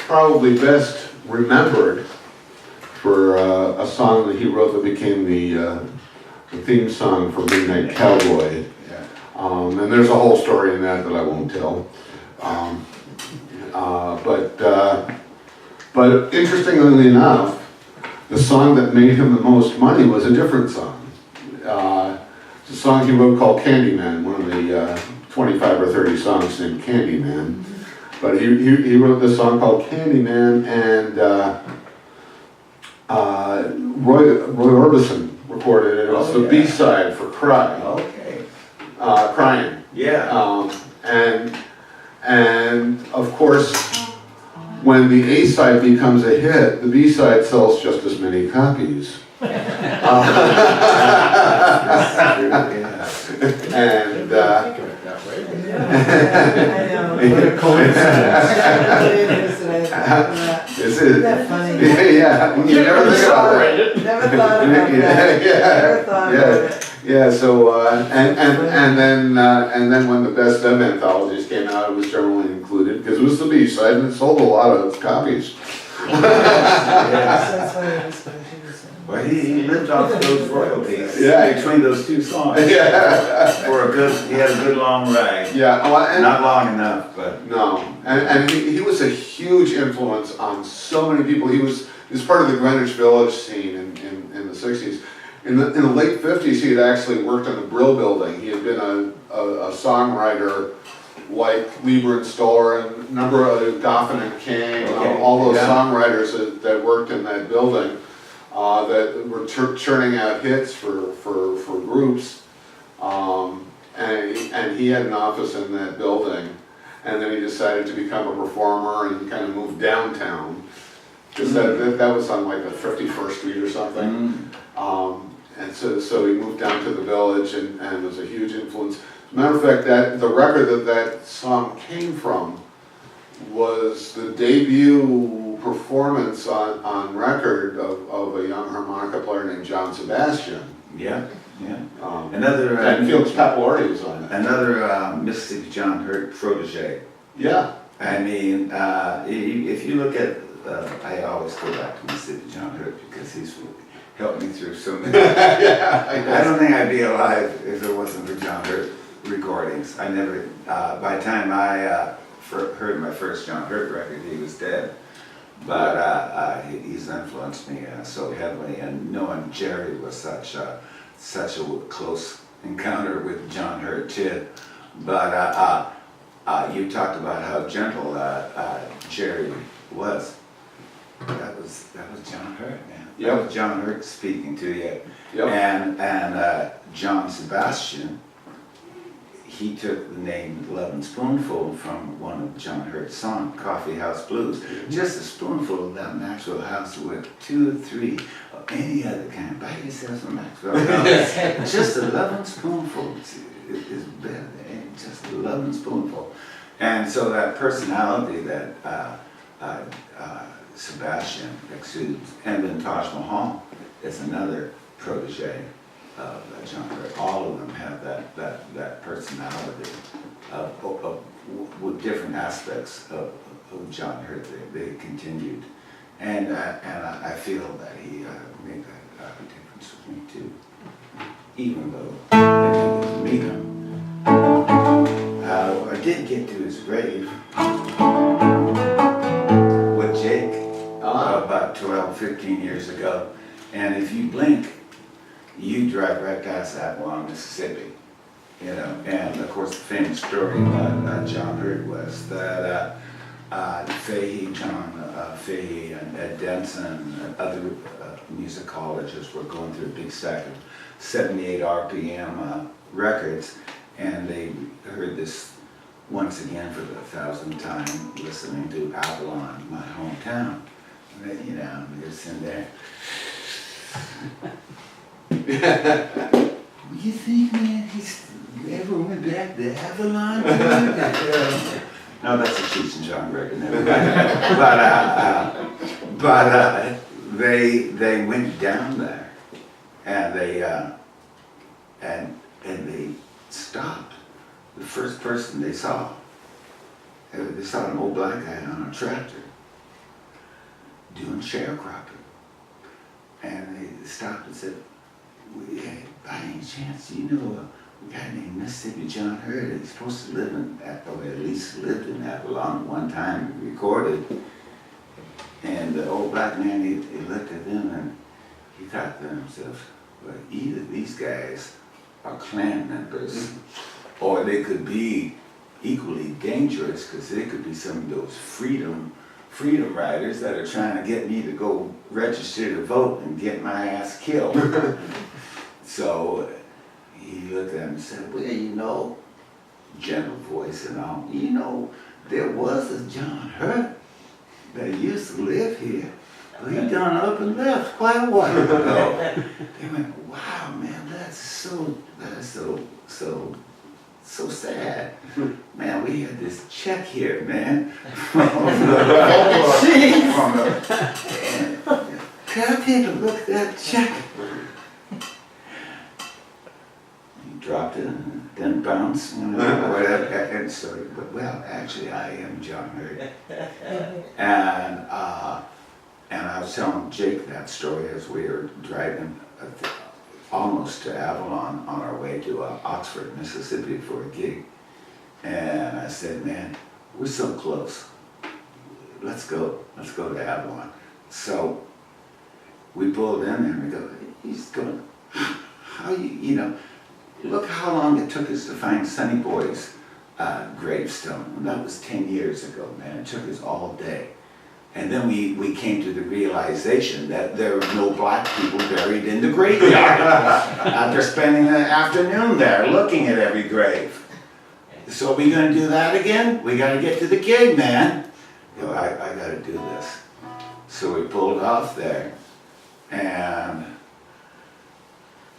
probably best remembered for a song that he wrote that became the theme song for Midnight Cowboy. And there's a whole story in that I won't tell. But interestingly enough, the song that made him the most money was a different song. It's a song he wrote called Candyman, one of the 25 or 30 songs named Candyman. But he wrote this song called Candyman, and Roy Orbison recorded it. It was the B-side for Cry. Okay. Crying. Yeah. And of course, when the A-side becomes a hit, the B-side sells just as many copies. And What a coincidence. Isn't that funny? Yeah, you never think about it. Never thought about that. Never thought about it. Yeah, so, and then when the Best Of anthologies came out, it was generally included, because it was the B-side and it sold a lot of copies. That's why it was funny. Well, he lived off those royalties. Yeah. Between those two songs. Yeah. He had a good long ride. Yeah, well, Not long enough, but. no, and he was a huge influence on so many people. He was part of the Greenwich Village scene in the 60s. In the late 50s, he had actually worked on the Brill Building. He had been a songwriter like Lieber and Stoller and a number of Goffin and King, all those songwriters that worked in that building that were churning out hits for groups. And he had an office in that building. And then he decided to become a performer and kind of move downtown. Because that was on like the 51st Street or something. And so he moved down to the Village and was a huge influence. As a matter of fact, the record that song came from was the debut performance on record of a young harmonica player named John Sebastian. Yeah. Another and Felix Pappalardi was on it. Another Mystic John Hurt protege. Yeah. I mean, if you look at, I always go back to Mystic John Hurt because he's helped me through so many. I don't think I'd be alive if it wasn't for John Hurt recordings. I never, by the time I heard my first John Hurt record, he was dead. But he's influenced me so heavily, and knowing Jerry was such a close encounter with John Hurt too. But you talked about how gentle Jerry was. That was John Hurt, man. Yep. That was John Hurt speaking to you. Yep. And John Sebastian, he took the name Love and Spoonful from one of John Hurt's songs, Coffee House Blues. Just a spoonful of that Maxwell House with 2 or 3 of any other kind. Buy yourself some Maxwell House. Just a love and spoonful is better than just a love and spoonful. And so that personality that Sebastian exudes, and then Taj Mahal is another protege of John Hurt. All of them have that personality with different aspects of John Hurt. They continued, and I feel that he made that difference with me too. Even though I didn't meet him, I did get to his grave with Jake about 12, 15 years ago, and if you blink, you drive right past Avalon, Mississippi, you know. And of course, the famous story about John Hurt was that John Fahey and Ed Denson and other musicologists were going through a big stack of 78 RPM records, and they heard this once again for the 1,000th time, listening to Avalon, my hometown. And they, you know, they're sitting there. You think, man, he's ever went back to Avalon? No, that's a Cheech and Chong record, never mind. But they went down there, and they stopped. The first person they saw an old black guy on a tractor, doing sharecropping. And they stopped and said, hey, by any chance, you know a guy named Mississippi John Hurt? He's supposed to live in, or at least lived in Avalon one time, and recorded. And the old black man, he looked at them and he thought to himself, well, either these guys are Klan members, or they could be equally dangerous, because they could be some of those freedom riders that are trying to get me to go register to vote and get my ass killed. So he looked at him and said, well, you know, gentle voice and all, you know, there was a John Hurt that used to live here. But he done up and left quite a while ago. They went, wow, man, that's so sad. Man, we had this check here, man. Can I take a look at that check? He dropped it and then bounced, you know, whatever. And so, well, actually, I am John Hurt. And I was telling Jake that story as we were driving almost to Avalon on our way to Oxford, Mississippi for a gig. And I said, man, we're so close. Let's go to Avalon. So we pulled in and we go, he's going, how you know, look how long it took us to find Sonny Boy's gravestone. And that was 10 years ago, man. It took us all day. And then we came to the realization that there were no black people buried in the graveyard after spending the afternoon there looking at every grave. So we gonna do that again? We gotta get to the gig, man. You know, I gotta do this. So we pulled off there, and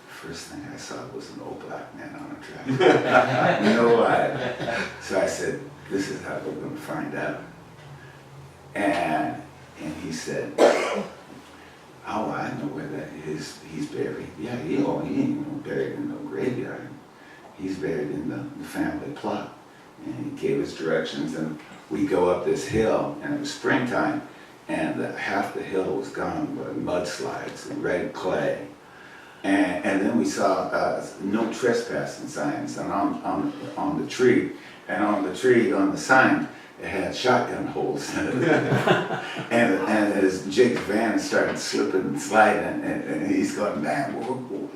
first thing I saw was an old black man on a tractor. No lie. So I said, this is how we're gonna find out. And he said, oh, I know where that is. He's buried. Yeah, he ain't buried in no graveyard. He's buried in the family plot. And he gave us directions, and we go up this hill, and it was springtime, and half the hill was gone with mudslides and red clay. And then we saw no trespassing signs on the tree, and on the tree, on the sign, it had shotgun holes in it. and as Jake's van started slipping and sliding, and he's going, man,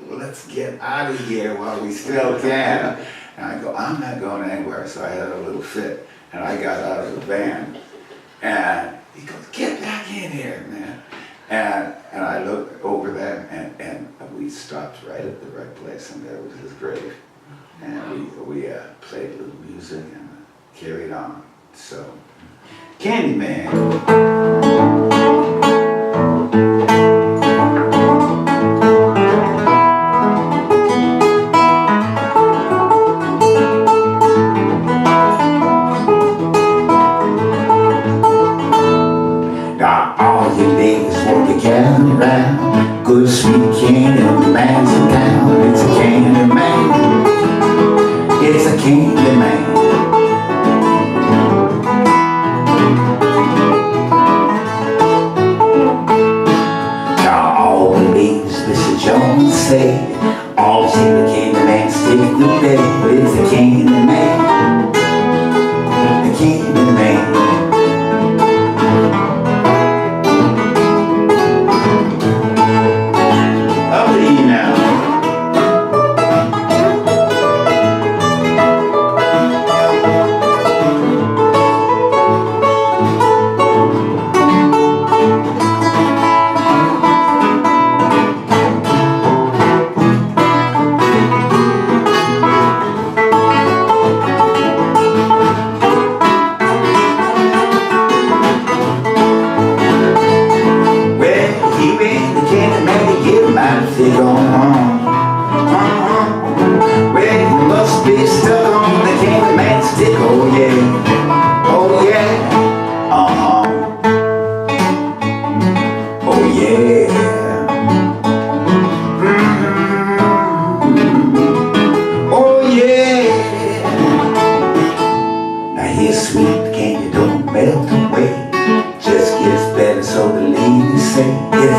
let's get out of here while we still can. And I go, I'm not going anywhere. So I had a little fit, and I got out of the van. And he goes, get back in here, man. And I looked over there, and we stopped right at the right place, and there was his grave. And we played a little music and carried on. So, Candyman. Now all you ladies want to gather around. Good sweet candy man's in town. It's a candy man. It's a candy man. Jones said, all she the candy man stick the bed. It's a candy man, the candy man.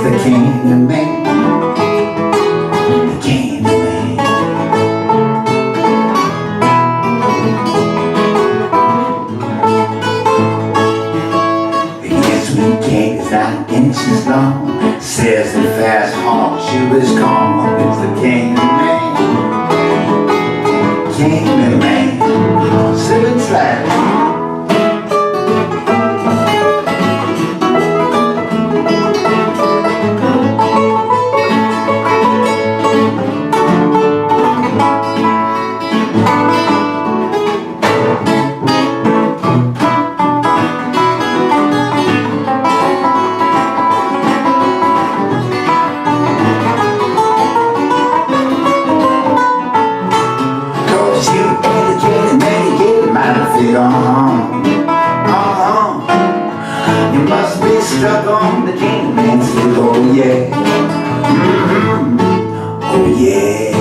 the Candy Man. The Candy Man. His sweet cake is 9 inches long. Says the fast hawk chew is calm. It's the Candy Man. Candy Man. Slip and slide. You must be stuck on the Candy Man stick, oh yeah. Oh yeah.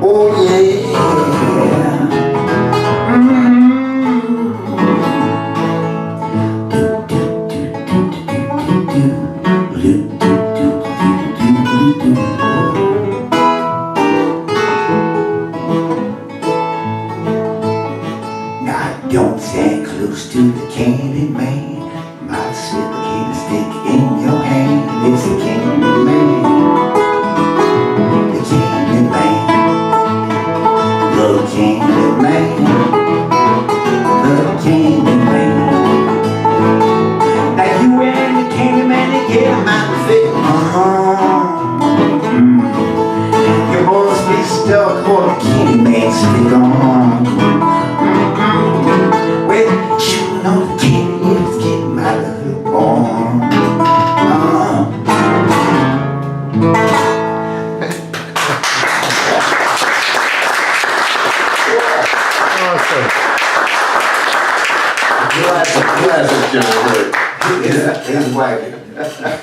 Oh yeah. Don't stand close to the Candy Man. Might slip a candy stick in your hand. It's the Candy Man. The Candy Man. The Candy Man. The Candy Man. Now you and the Candy Man together might fit. You must be stuck on the Candy Man stick on. Chewing on the candy, it's getting my little born. Classic John Hurt. It's like